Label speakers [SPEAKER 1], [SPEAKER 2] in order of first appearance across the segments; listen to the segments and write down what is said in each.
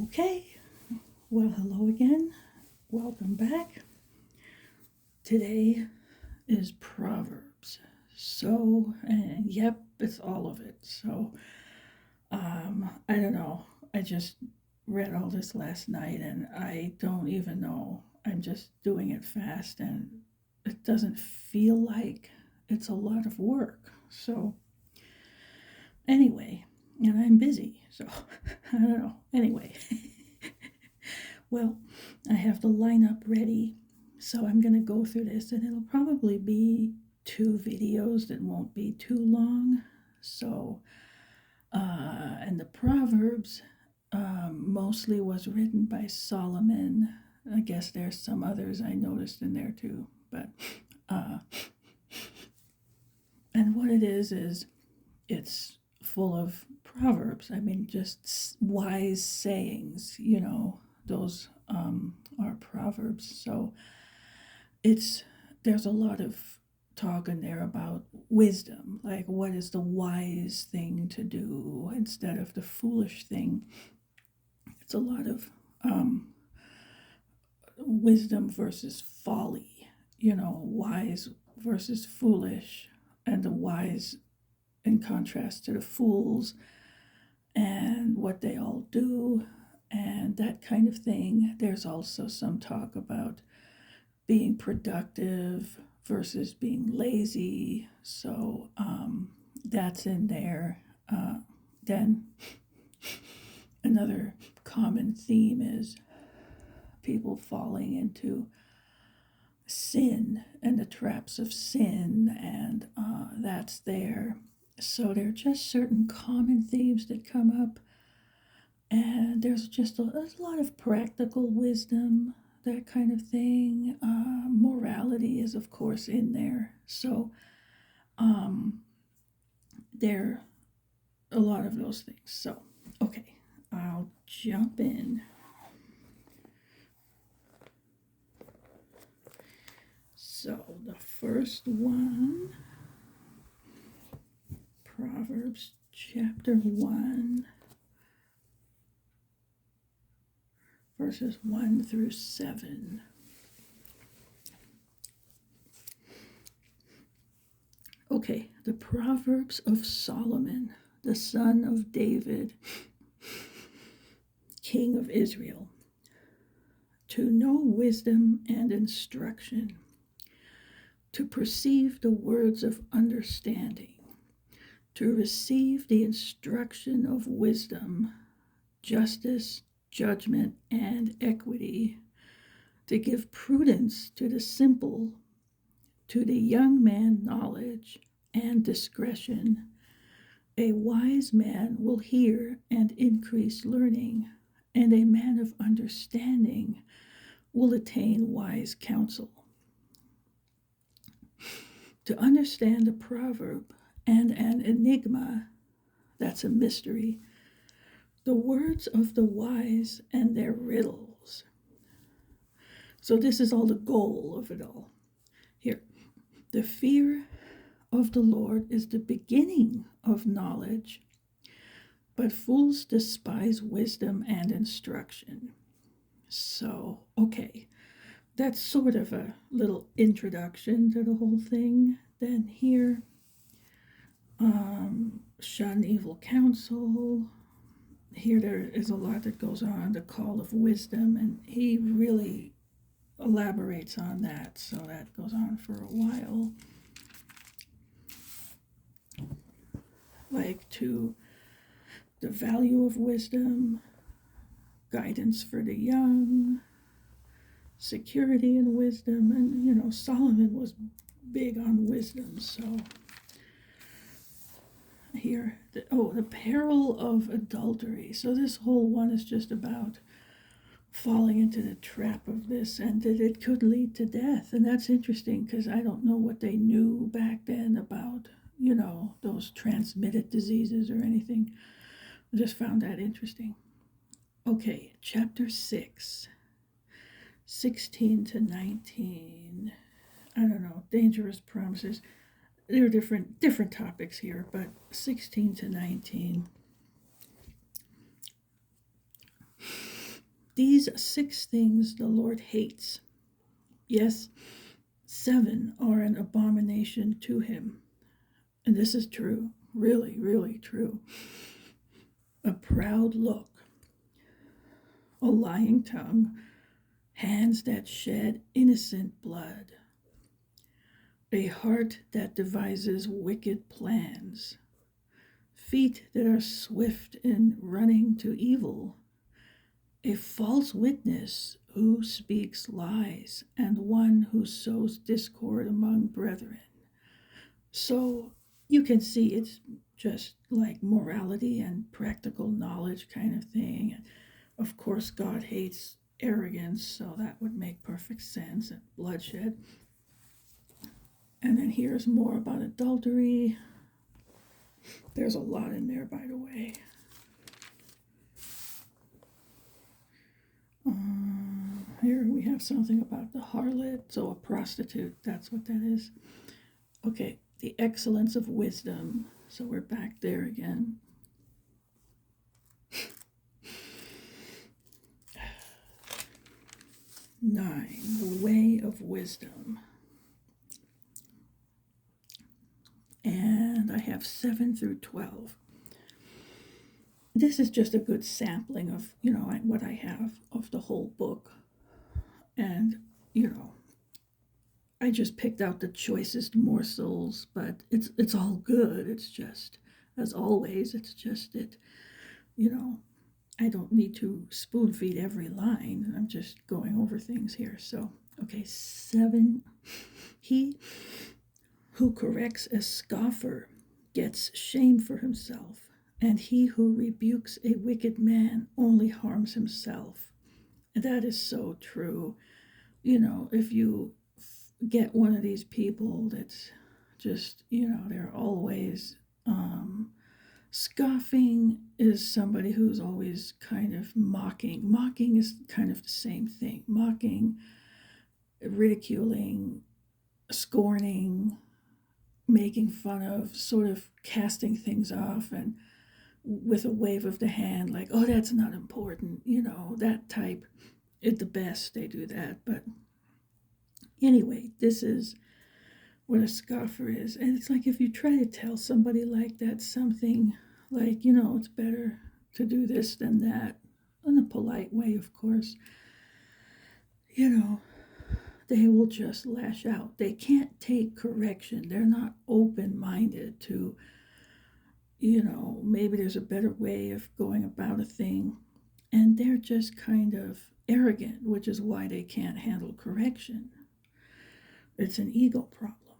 [SPEAKER 1] Okay, well, hello again. Welcome back. Today is Proverbs. And yep, it's all of it. I don't know. I just read all this last night and I don't even know. I'm just doing it fast and it doesn't feel like it's a lot of work. Anyway, and I'm busy, so I don't know. Anyway, well, I have the lineup ready, so I'm going to go through this, and it'll probably be 2 videos that won't be too long. And the Proverbs mostly was written by Solomon. I guess there's some others I noticed in there too, but and what it is it's full of proverbs. I mean, just wise sayings. Those are proverbs. So it's there's a lot of talk in there about wisdom, like what is the wise thing to do instead of the foolish thing. It's a lot of wisdom versus folly, wise versus foolish, and the wise in contrast to the fools and what they all do and that kind of thing. There's also some talk about being productive versus being lazy. That's in there. Then another common theme is people falling into sin and the traps of sin, and that's there. So there are just certain common themes that come up, and there's just there's a lot of practical wisdom, that kind of thing. Morality is, of course, in there. So there are a lot of those things. So, okay, I'll jump in. So the first one, Proverbs chapter 1, verses 1 through 7. Okay, the Proverbs of Solomon, the son of David, king of Israel. To know wisdom and instruction, to perceive the words of understanding, to receive the instruction of wisdom, justice, judgment, and equity, to give prudence to the simple, to the young man knowledge and discretion. A wise man will hear and increase learning, and a man of understanding will attain wise counsel. To understand a proverb and an enigma, that's a mystery, the words of the wise and their riddles. So this is all the goal of it all. Here, the fear of the Lord is the beginning of knowledge, but fools despise wisdom and instruction. So, okay, that's sort of a little introduction to the whole thing. Then here, shun evil counsel. Here there is a lot that goes on, the call of wisdom, and he really elaborates on that, so that goes on for a while. Like to the value of wisdom, guidance for the young, security in wisdom, and Solomon was big on wisdom. So here, the peril of adultery. So this whole one is just about falling into the trap of this, and that it could lead to death. And that's interesting because I don't know what they knew back then about those transmitted diseases or anything. I just found that interesting. Okay, chapter 6, 16 to 19. I don't know, dangerous promises. There are different topics here, but 16 to 19. These 6 things the Lord hates. Yes, 7 are an abomination to him. And this is true, really, really true. A proud look, a lying tongue, hands that shed innocent blood, a heart that devises wicked plans, feet that are swift in running to evil, a false witness who speaks lies, and one who sows discord among brethren. So you can see it's just like morality and practical knowledge kind of thing. And of course, God hates arrogance, so that would make perfect sense, and bloodshed. And then here's more about adultery. There's a lot in there, by the way. Here we have something about the harlot, so a prostitute, that's what that is. Okay, the excellence of wisdom. So we're back there again. Nine, the way of wisdom. And I have 7 through 12. This is just a good sampling of, what I have of the whole book. And, I just picked out the choicest morsels, but it's all good. It's just, as always, it's just that, I don't need to spoon feed every line. I'm just going over things here. So, okay, 7. He who corrects a scoffer gets shame for himself, and he who rebukes a wicked man only harms himself. And that is so true. If you get one of these people that's just, they're always scoffing, is somebody who's always kind of mocking. Mocking is kind of the same thing. Mocking, ridiculing, scorning, making fun of, sort of casting things off, and with a wave of the hand, like, oh, that's not important, that type. At the best, they do that. But anyway, this is what a scoffer is. And it's like if you try to tell somebody like that something like, it's better to do this than that, in a polite way, of course, they will just lash out. They can't take correction. They're not open-minded to, maybe there's a better way of going about a thing. And they're just kind of arrogant, which is why they can't handle correction. It's an ego problem.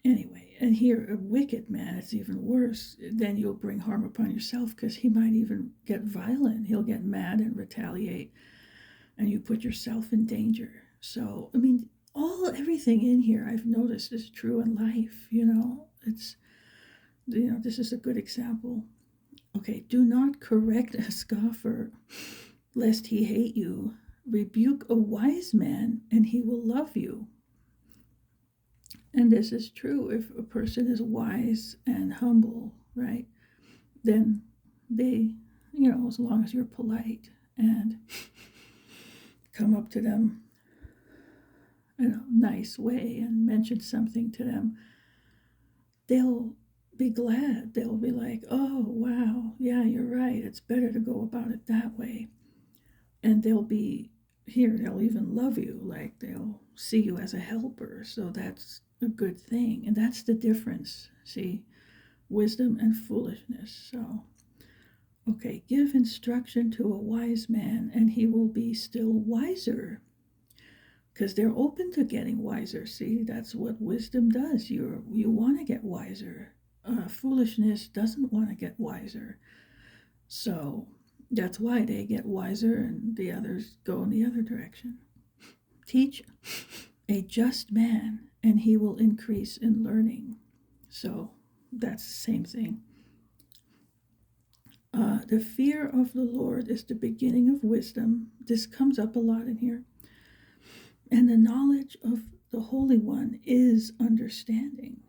[SPEAKER 1] Anyway, and here, a wicked man, it's even worse. Then you'll bring harm upon yourself, because he might even get violent. He'll get mad and retaliate, and you put yourself in danger. So, everything in here I've noticed is true in life. It's, this is a good example. Okay, do not correct a scoffer, lest he hate you. Rebuke a wise man, and he will love you. And this is true. If a person is wise and humble, right, then they, as long as you're polite and come up to them in a nice way and mention something to them, they'll be glad. They'll be like, oh, wow, yeah, you're right. It's better to go about it that way. And they'll even love you. Like, they'll see you as a helper. So that's a good thing. And that's the difference. See, wisdom and foolishness. So, okay, give instruction to a wise man, and he will be still wiser. Because they're open to getting wiser. See, that's what wisdom does. You want to get wiser. Foolishness doesn't want to get wiser. So that's why they get wiser and the others go in the other direction. Teach a just man, and he will increase in learning. So that's the same thing. The fear of the Lord is the beginning of wisdom. This comes up a lot in here. And the knowledge of the Holy One is understanding.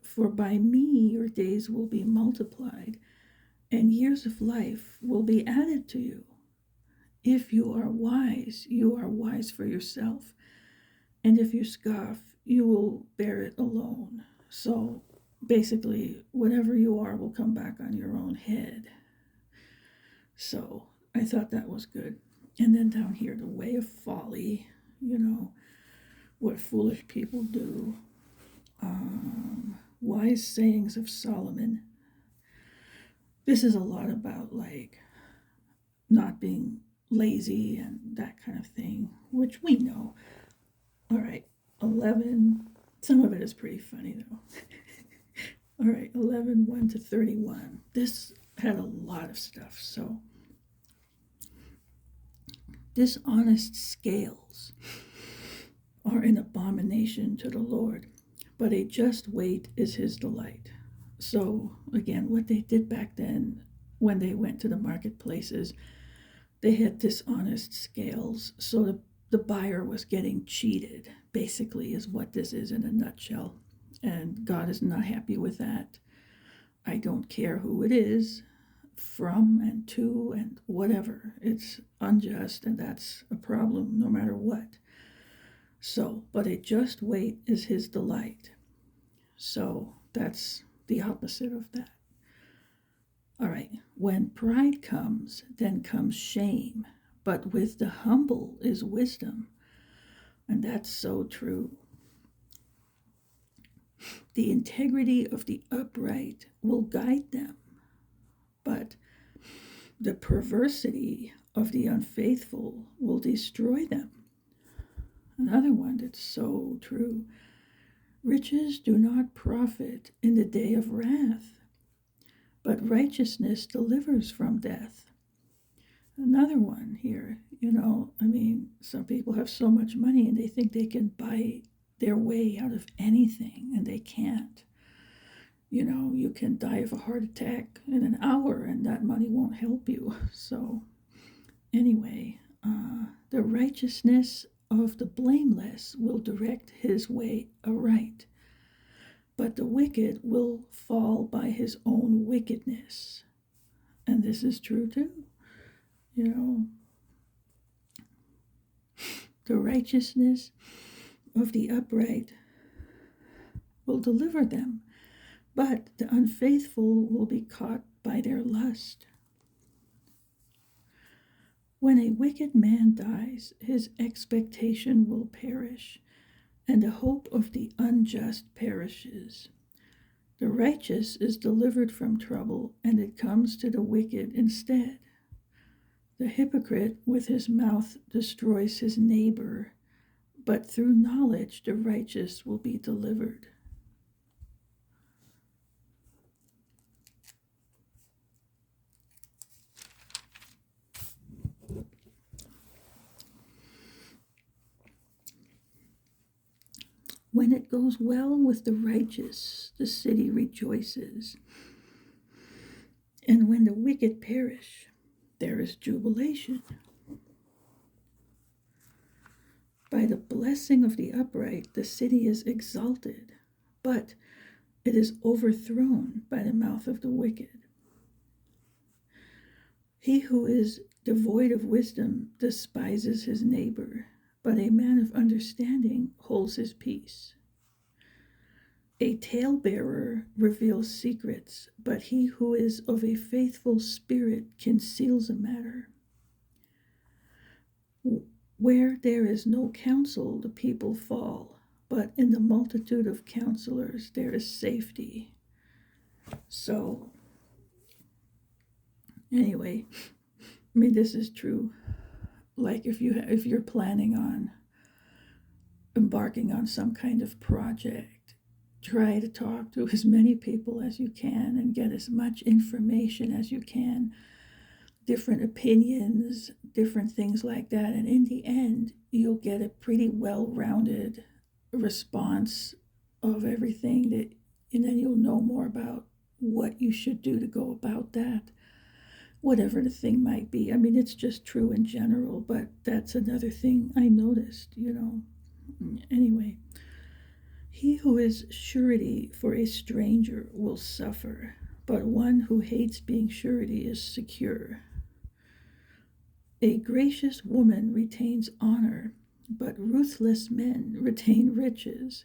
[SPEAKER 1] For by me your days will be multiplied, and years of life will be added to you. If you are wise for yourself. And if you scoff, you will bear it alone. So basically, whatever you are will come back on your own head. So I thought that was good. And then down here, the way of folly, what foolish people do. Wise sayings of Solomon. This is a lot about like not being lazy and that kind of thing, which we know. All right, 11. Some of it is pretty funny though. All right, 11, 1 to 31. This had a lot of stuff. So, dishonest scales are an abomination to the Lord, but a just weight is his delight. So, again, what they did back then when they went to the marketplaces, they had dishonest scales. So the buyer was getting cheated, basically, is what this is in a nutshell. And God is not happy with that. I don't care who it is, from and to and whatever. It's unjust, and that's a problem no matter what. So, but a just weight is his delight. So that's the opposite of that. All right, when pride comes, then comes shame, but with the humble is wisdom. And that's so true. The integrity of the upright will guide them, but the perversity of the unfaithful will destroy them. Another one that's so true. Riches do not profit in the day of wrath, but righteousness delivers from death. Another one here, some people have so much money and they think they can buy their way out of anything, and they can't. You can die of a heart attack in an hour and that money won't help you. So anyway, the righteousness of the blameless will direct his way aright, but the wicked will fall by his own wickedness. And this is true too. The righteousness of the upright will deliver them, but the unfaithful will be caught by their lust. When a wicked man dies, his expectation will perish, and the hope of the unjust perishes. The righteous is delivered from trouble, and it comes to the wicked instead. The hypocrite with his mouth destroys his neighbor, but through knowledge the righteous will be delivered. When it goes well with the righteous, the city rejoices. And when the wicked perish, there is jubilation. By the blessing of the upright, the city is exalted, but it is overthrown by the mouth of the wicked. He who is devoid of wisdom despises his neighbor, but a man of understanding holds his peace. A talebearer reveals secrets, but he who is of a faithful spirit conceals a matter. Where there is no counsel, the people fall, but in the multitude of counselors there is safety. So, anyway, this is true. Like if you're planning on embarking on some kind of project, try to talk to as many people as you can and get as much information as you can, different opinions, different things like that. And in the end, you'll get a pretty well-rounded response of everything and then you'll know more about what you should do to go about that, whatever the thing might be. It's just true in general, but that's another thing I noticed, Anyway, he who is surety for a stranger will suffer, but one who hates being surety is secure. A gracious woman retains honor, but ruthless men retain riches.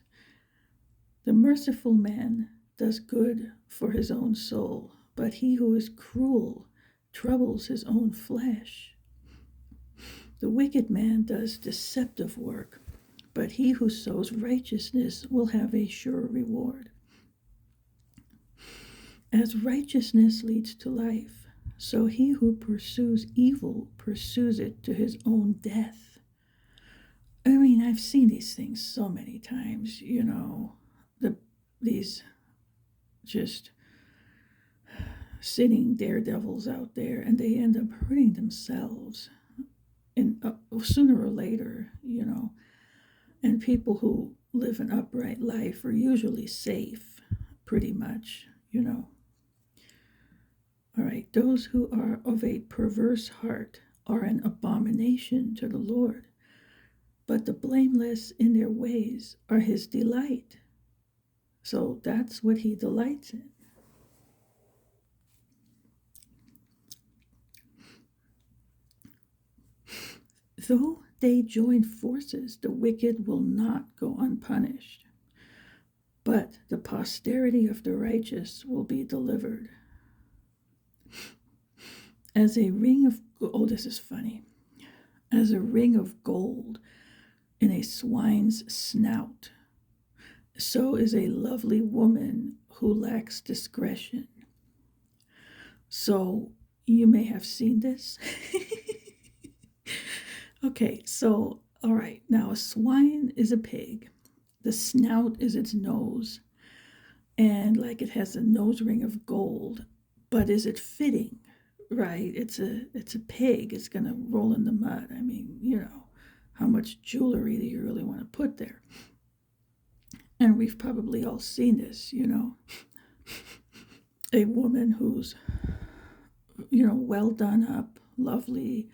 [SPEAKER 1] The merciful man does good for his own soul, but he who is cruel troubles his own flesh. The wicked man does deceptive work, but he who sows righteousness will have a sure reward. As righteousness leads to life, so he who pursues evil pursues it to his own death. I mean, I've seen these things so many times, these just sitting daredevils out there, and they end up hurting themselves sooner or later, And people who live an upright life are usually safe, pretty much. All right, those who are of a perverse heart are an abomination to the Lord, but the blameless in their ways are his delight. So that's what he delights in. Though they join forces, the wicked will not go unpunished, but the posterity of the righteous will be delivered. As a ring of, this is funny, as a ring of gold in a swine's snout, so is a lovely woman who lacks discretion. So you may have seen this. Okay, so, all right, now a swine is a pig. The snout is its nose, and like it has a nose ring of gold, but is it fitting? Right, it's a pig. It's gonna roll in the mud. I mean, how much jewelry do you really want to put there? And we've probably all seen this, a woman who's, well done up, lovely,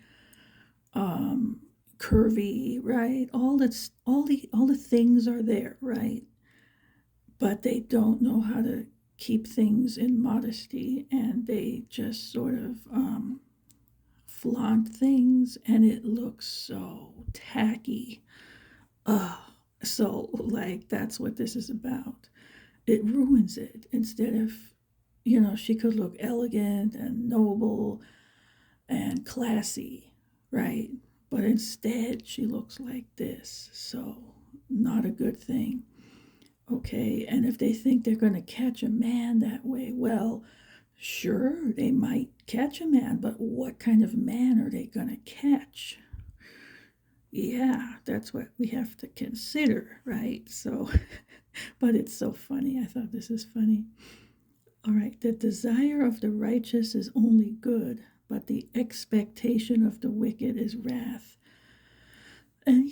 [SPEAKER 1] curvy, right? All the things are there, right? But they don't know how to keep things in modesty, and they just sort of flaunt things, and it looks so tacky. So like that's what this is about. It ruins it. Instead of, she could look elegant and noble and classy, right? But instead she looks like this. So not a good thing. Okay, and if they think they're going to catch a man that way, well, sure, they might catch a man, but what kind of man are they going to catch? Yeah, that's what we have to consider, right? So, but it's so funny. I thought this is funny. All right, the desire of the righteous is only good, but the expectation of the wicked is wrath. And,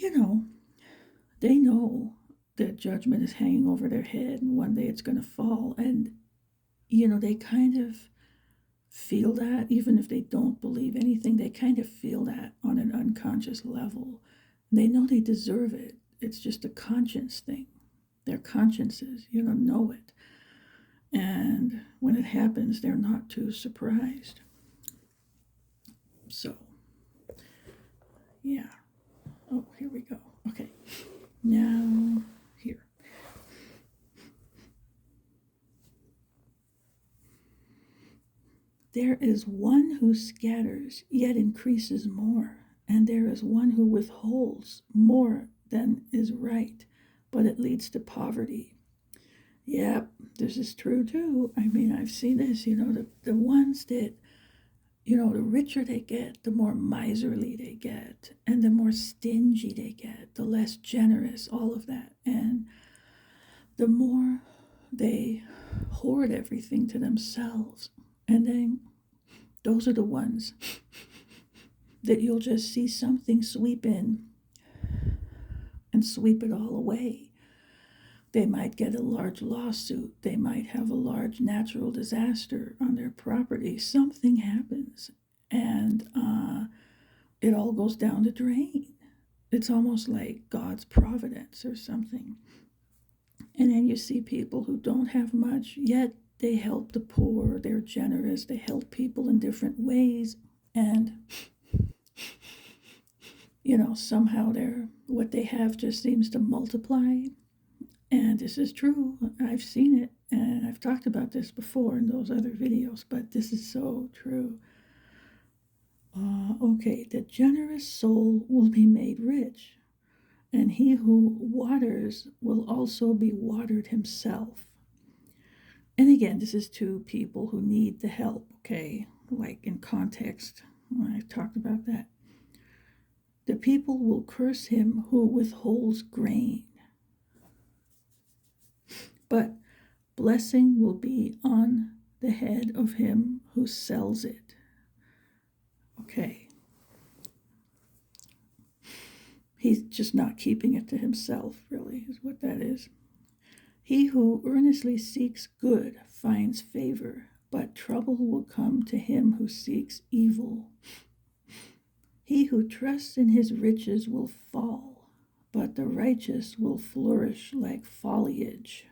[SPEAKER 1] they know that judgment is hanging over their head and one day it's going to fall. And, they kind of feel that, even if they don't believe anything, they kind of feel that on an unconscious level. They know they deserve it. It's just a conscience thing. Their consciences, know it. And when it happens, they're not too surprised. So, yeah. Oh, here we go. Okay. Now, here. There is one who scatters, yet increases more, and there is one who withholds more than is right, but it leads to poverty. Yep, this is true too. I mean, I've seen this, the ones that, the richer they get, the more miserly they get, and the more stingy they get, the less generous, all of that. And the more they hoard everything to themselves. And then those are the ones that you'll just see something sweep in and sweep it all away. They might get a large lawsuit. They might have a large natural disaster on their property. Something happens, and it all goes down the drain. It's almost like God's providence or something. And then you see people who don't have much, yet they help the poor. They're generous. They help people in different ways. And somehow what they have just seems to multiply. And this is true. I've seen it, and I've talked about this before in those other videos, but this is so true. Okay, the generous soul will be made rich, and he who waters will also be watered himself. And again, this is to people who need the help, okay? Like in context, I talked about that. The people will curse him who withholds grain, but blessing will be on the head of him who sells it. Okay. He's just not keeping it to himself, really, is what that is. He who earnestly seeks good finds favor, but trouble will come to him who seeks evil. He who trusts in his riches will fall, but the righteous will flourish like foliage.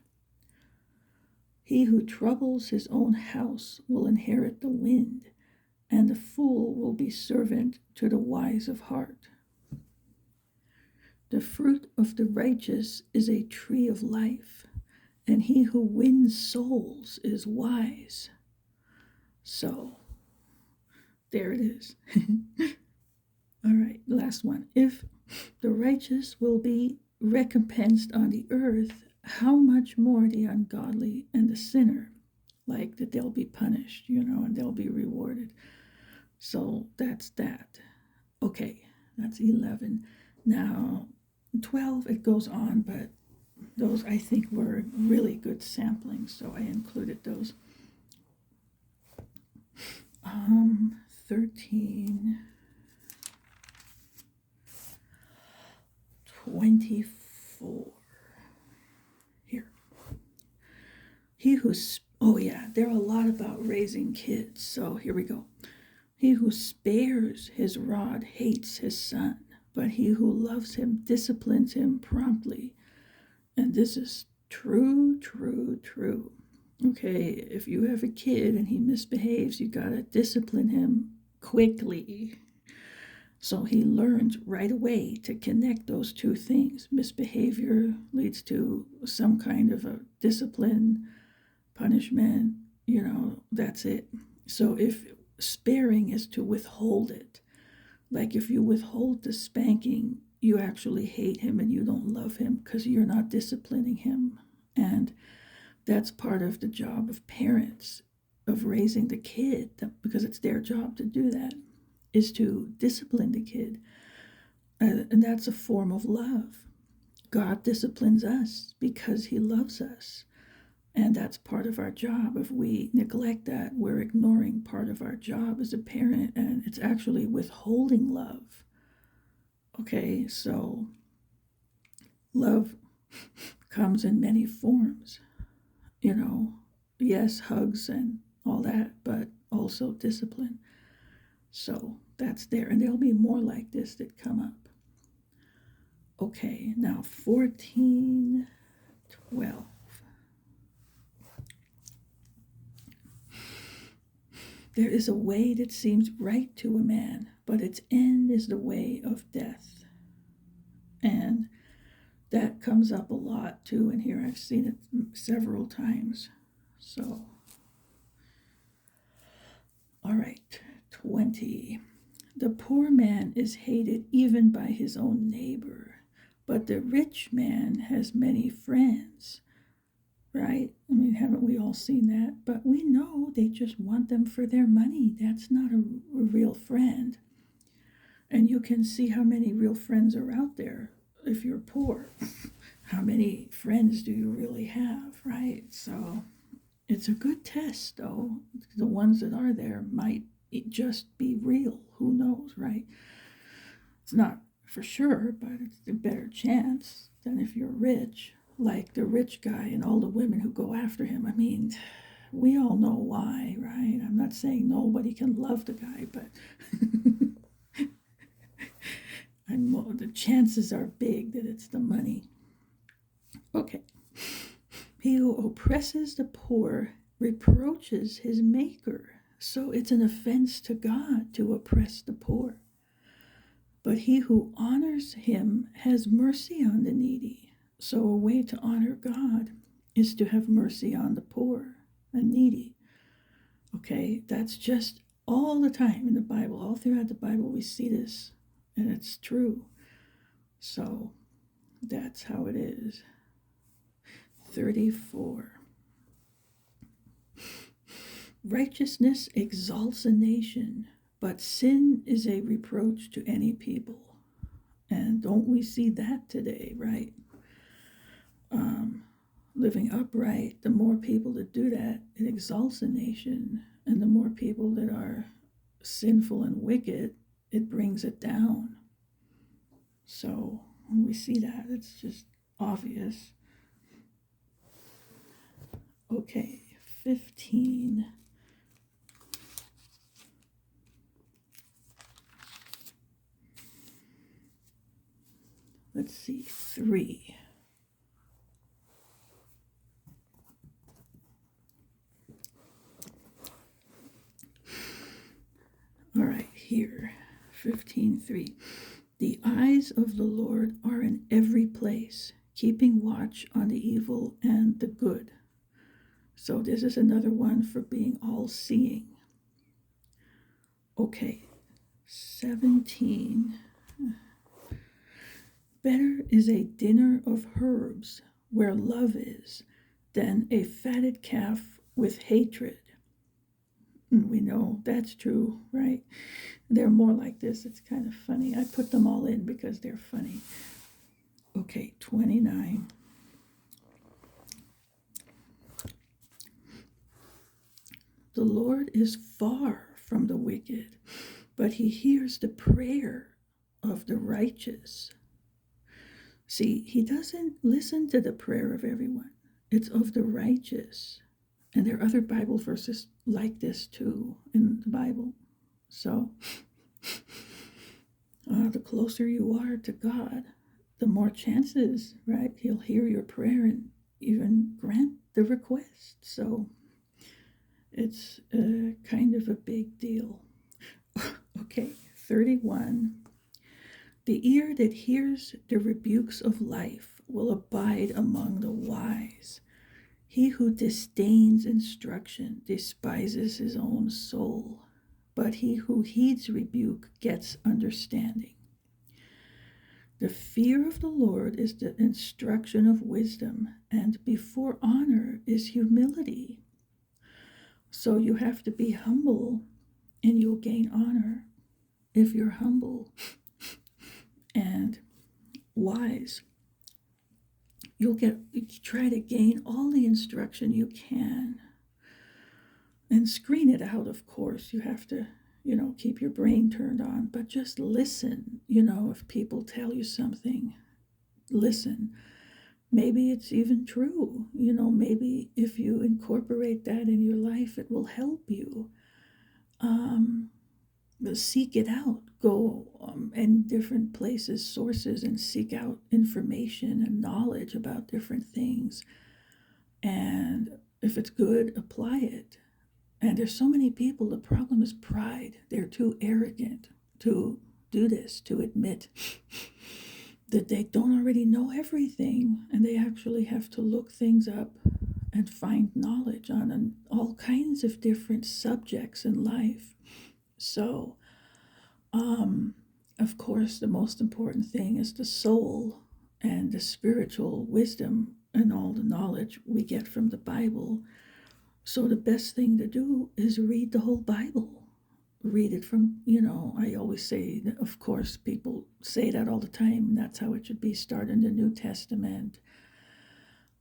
[SPEAKER 1] He who troubles his own house will inherit the wind, and the fool will be servant to the wise of heart. The fruit of the righteous is a tree of life, and he who wins souls is wise. So, there it is. All right, last one. If the righteous will be recompensed on the earth, how much more the ungodly and the sinner, like that they'll be punished, and they'll be rewarded. So that's that. Okay, that's 11. Now, 12, it goes on, but those I think were really good samplings, so I included those. 13, 24. Here. There are a lot about raising kids, so here we go. He who spares his rod hates his son, but he who loves him disciplines him promptly. And this is true, true, true. Okay, if you have a kid and he misbehaves, you gotta discipline him quickly. So he learns right away to connect those two things. Misbehavior leads to some kind of a discipline, punishment, that's it. So if sparing is to withhold it, like if you withhold the spanking, you actually hate him and you don't love him because you're not disciplining him. And that's part of the job of parents, of raising the kid, because it's their job to do that, is to discipline the kid. And that's a form of love. God disciplines us because he loves us. And that's part of our job. If we neglect that, we're ignoring part of our job as a parent, and it's actually withholding love. Okay, so love comes in many forms, yes, hugs and all that, but also discipline. So that's there, and there'll be more like this that come up. Okay, now 14, 12. There is a way that seems right to a man, but its end is the way of death. And that comes up a lot too in here. I've seen it several times. So, all right, 20. The poor man is hated even by his own neighbor, but the rich man has many friends. Right? I mean, haven't we all seen that? But we know they just want them for their money. That's not a real friend. And you can see how many real friends are out there if you're poor. How many friends do you really have, right? So it's a good test, though. The ones that are there might just be real. Who knows, right? It's not for sure, but it's a better chance than if you're rich. Like the rich guy and all the women who go after him. I mean, we all know why, right? I'm not saying nobody can love the guy, but the chances are big that it's the money. Okay. He who oppresses the poor reproaches his maker. So it's an offense to God to oppress the poor. But he who honors him has mercy on the needy. So a way to honor God is to have mercy on the poor and needy. Okay, that's just all the time in the Bible. All throughout the Bible, we see this, and it's true. So that's how it is. 34. Righteousness exalts a nation, but sin is a reproach to any people. And don't we see that today, right? Living upright, the more people that do that, it exalts a nation. And the more people that are sinful and wicked, it brings it down. So when we see that, it's just obvious. Okay, 15. Let's see, 3. All right, here, 15:3. The eyes of the Lord are in every place, keeping watch on the evil and the good. So this is another one for being all-seeing. Okay, 17. Better is a dinner of herbs where love is than a fatted calf with hatred. And we know that's true, right? They're more like this. It's kind of funny. I put them all in because they're funny. Okay, 29. The Lord is far from the wicked, but he hears the prayer of the righteous. See, he doesn't listen to the prayer of everyone. It's of the righteous. And there are other Bible verses like this too in the Bible. So the closer you are to God, the more chances, right? He'll hear your prayer and even grant the request. So it's kind of a big deal. Okay, 31. The ear that hears the rebukes of life will abide among the wise. He who disdains instruction despises his own soul, but he who heeds rebuke gets understanding. The fear of the Lord is the instruction of wisdom, and before honor is humility. So you have to be humble, and you'll gain honor if you're humble and wise. You try to gain all the instruction you can and screen it out. Of course, you have to, keep your brain turned on, but just listen. If people tell you something, listen. Maybe it's even true. Maybe if you incorporate that in your life, it will help you. Seek it out. Go in different places, sources, and seek out information and knowledge about different things. And if it's good, apply it. And there's so many people, the problem is pride. They're too arrogant to do this, to admit that they don't already know everything, and they actually have to look things up and find knowledge on all kinds of different subjects in life. So, of course, the most important thing is the soul and the spiritual wisdom and all the knowledge we get from the Bible. So the best thing to do is read the whole Bible. Read it from, I always say, of course, people say that all the time, and that's how it should be. Start in the New Testament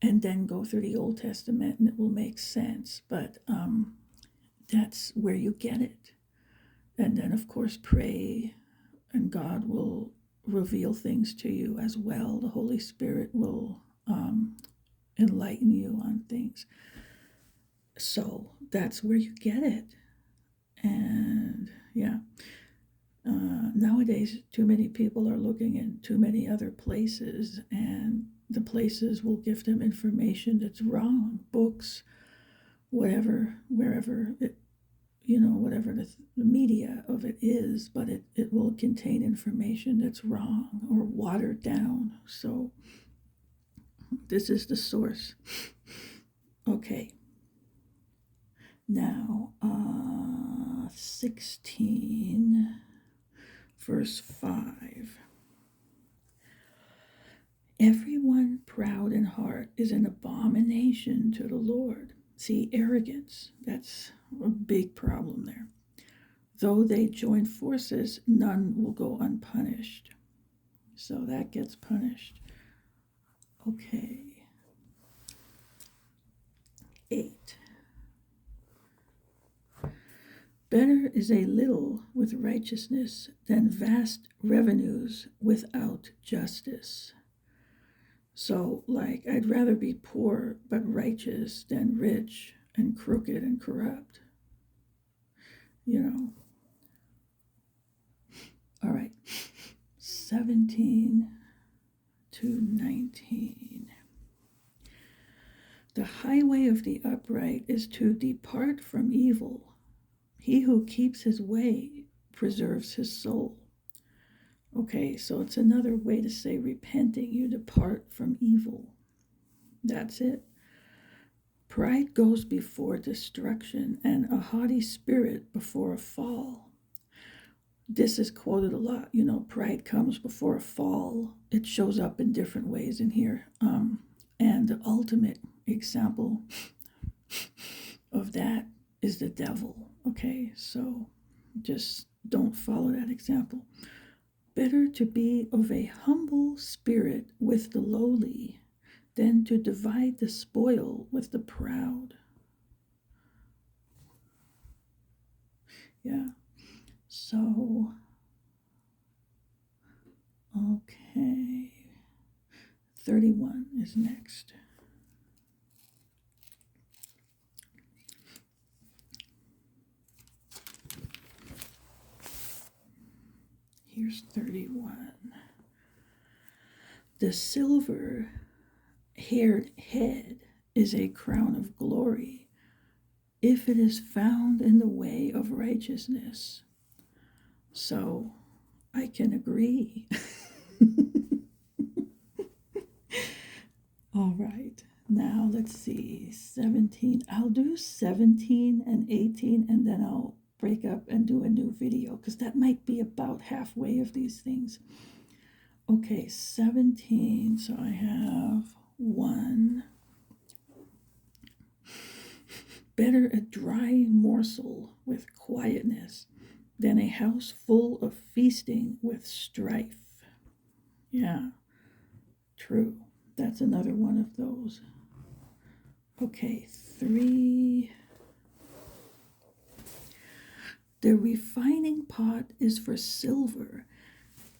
[SPEAKER 1] and then go through the Old Testament, and it will make sense. But that's where you get it. And then, of course, pray, and God will reveal things to you as well. The Holy Spirit will enlighten you on things. So that's where you get it. And yeah, nowadays, too many people are looking in too many other places, and the places will give them information that's wrong, books, whatever, wherever whatever the media of it is, but it will contain information that's wrong or watered down. So this is the source. Okay. Now, 16, verse 5. Everyone proud in heart is an abomination to the Lord. See, arrogance, that's a big problem there. Though they join forces, none will go unpunished. So that gets punished. Okay. 8. Better is a little with righteousness than vast revenues without justice. So, like, I'd rather be poor but righteous than rich and crooked and corrupt. All right. 17 to 19. The highway of the upright is to depart from evil. He who keeps his way preserves his soul. Okay, so it's another way to say repenting. You depart from evil. That's it. Pride goes before destruction, and a haughty spirit before a fall. This is quoted a lot. Pride comes before a fall. It shows up in different ways in here. And the ultimate example of that is the devil. Okay, so just don't follow that example. Better to be of a humble spirit with the lowly than to divide the spoil with the proud. Yeah. So, okay. 31 is next. Here's 31. The silver-haired head is a crown of glory if it is found in the way of righteousness. So I can agree. All right. Now let's see. 17. I'll do 17 and 18 and then I'll break up and do a new video because that might be about halfway of these things. Okay, 17. So I have 1. Better a dry morsel with quietness than a house full of feasting with strife. Yeah, true. That's another one of those. Okay, 3. The refining pot is for silver,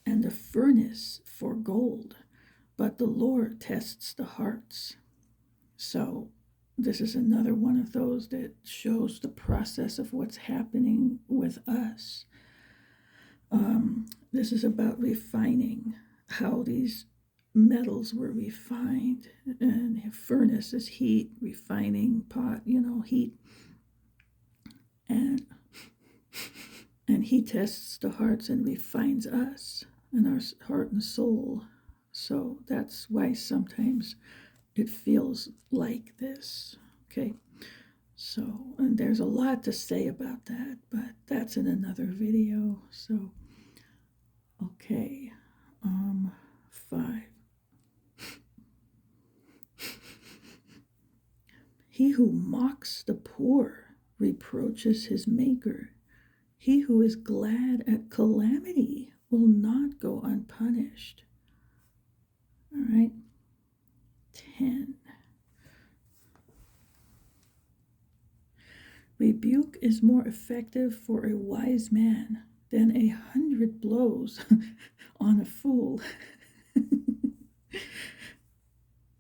[SPEAKER 1] and the furnace for gold, but the Lord tests the hearts. So this is another one of those that shows the process of what's happening with us. This is about refining, how these metals were refined, and furnace is heat, refining pot, heat, and he tests the hearts and refines us and our heart and soul. So that's why sometimes it feels like this. Okay, so, and there's a lot to say about that, but that's in another video. So, okay, 5. He who mocks the poor reproaches his maker. He who is glad at calamity will not go unpunished. All right. 10. Rebuke is more effective for a wise man than 100 blows on a fool.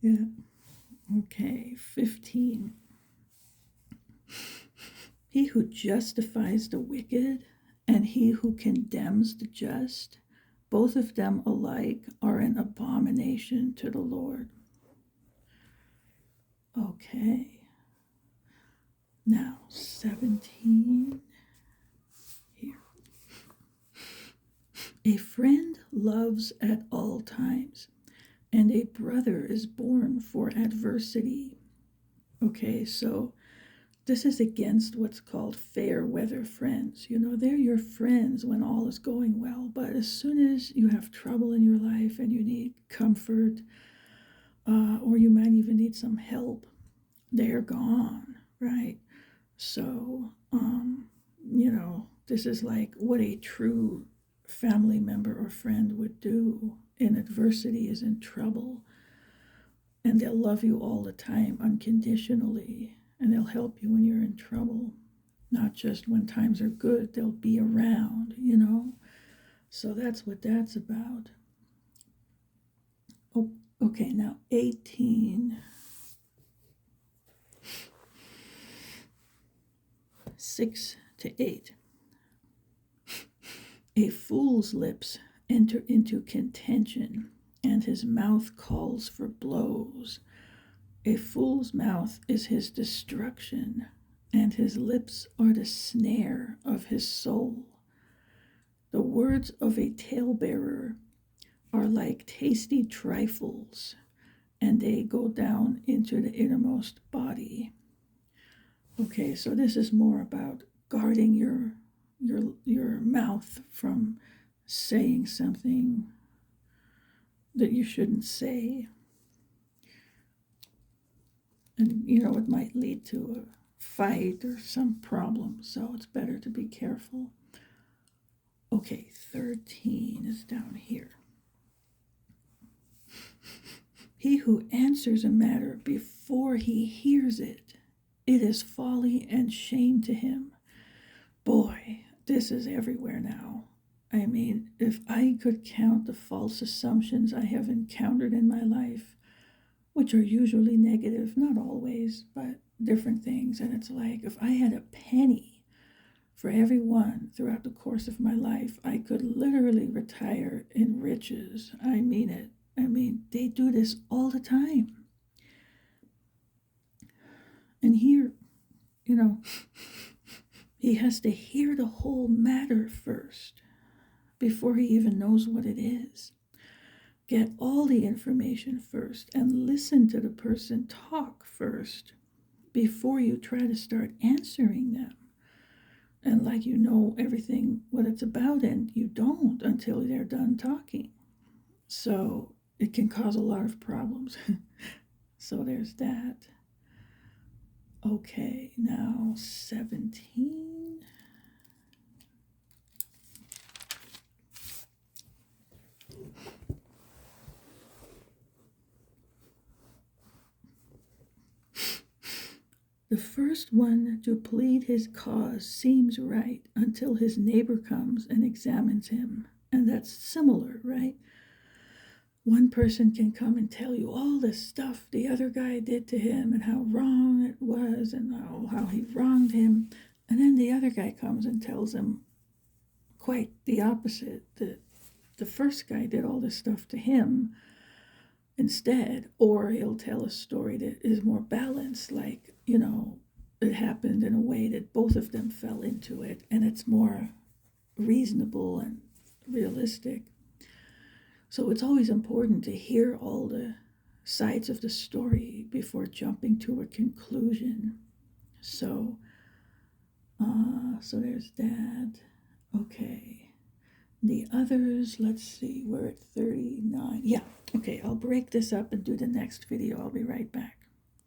[SPEAKER 1] Yeah. Okay, 15. He who justifies the wicked and he who condemns the just, both of them alike are an abomination to the Lord. Okay. Now, 17. A friend loves at all times, and a brother is born for adversity. Okay, so this is against what's called fair weather friends. You know, they're your friends when all is going well, but as soon as you have trouble in your life and you need comfort, or you might even need some help, they're gone, right? So, this is like what a true family member or friend would do in adversity, is in trouble. And they'll love you all the time unconditionally. And they'll help you when you're in trouble. Not just when times are good, they'll be around. So that's what that's about. Oh, okay, now 18. 6 to 8. A fool's lips enter into contention, and his mouth calls for blows. A fool's mouth is his destruction, and his lips are the snare of his soul. The words of a talebearer are like tasty trifles, and they go down into the innermost body. Okay, so this is more about guarding your mouth from saying something that you shouldn't say. And it might lead to a fight or some problem, so it's better to be careful. Okay, 13 is down here. He who answers a matter before he hears it, it is folly and shame to him. Boy, this is everywhere now. I mean, if I could count the false assumptions I have encountered in my life, which are usually negative, not always, but different things, and it's like if I had a penny for every one throughout the course of my life, I could literally retire in riches. I mean it. I mean, they do this all the time. And here, he has to hear the whole matter first before he even knows what it is. Get all the information first and listen to the person talk first before you try to start answering them. And like you know everything what it's about, and you don't until they're done talking. So it can cause a lot of problems. So there's that. Okay, now 17. The first one to plead his cause seems right until his neighbor comes and examines him. And that's similar, right? One person can come and tell you all the stuff the other guy did to him and how wrong it was and how he wronged him. And then the other guy comes and tells him quite the opposite, that the first guy did all this stuff to him instead. Or he'll tell a story that is more balanced, like, it happened in a way that both of them fell into it, and it's more reasonable and realistic. So it's always important to hear all the sides of the story before jumping to a conclusion. So there's that. Okay. The others, let's see, we're at 39. Yeah, okay, I'll break this up and do the next video. I'll be right back.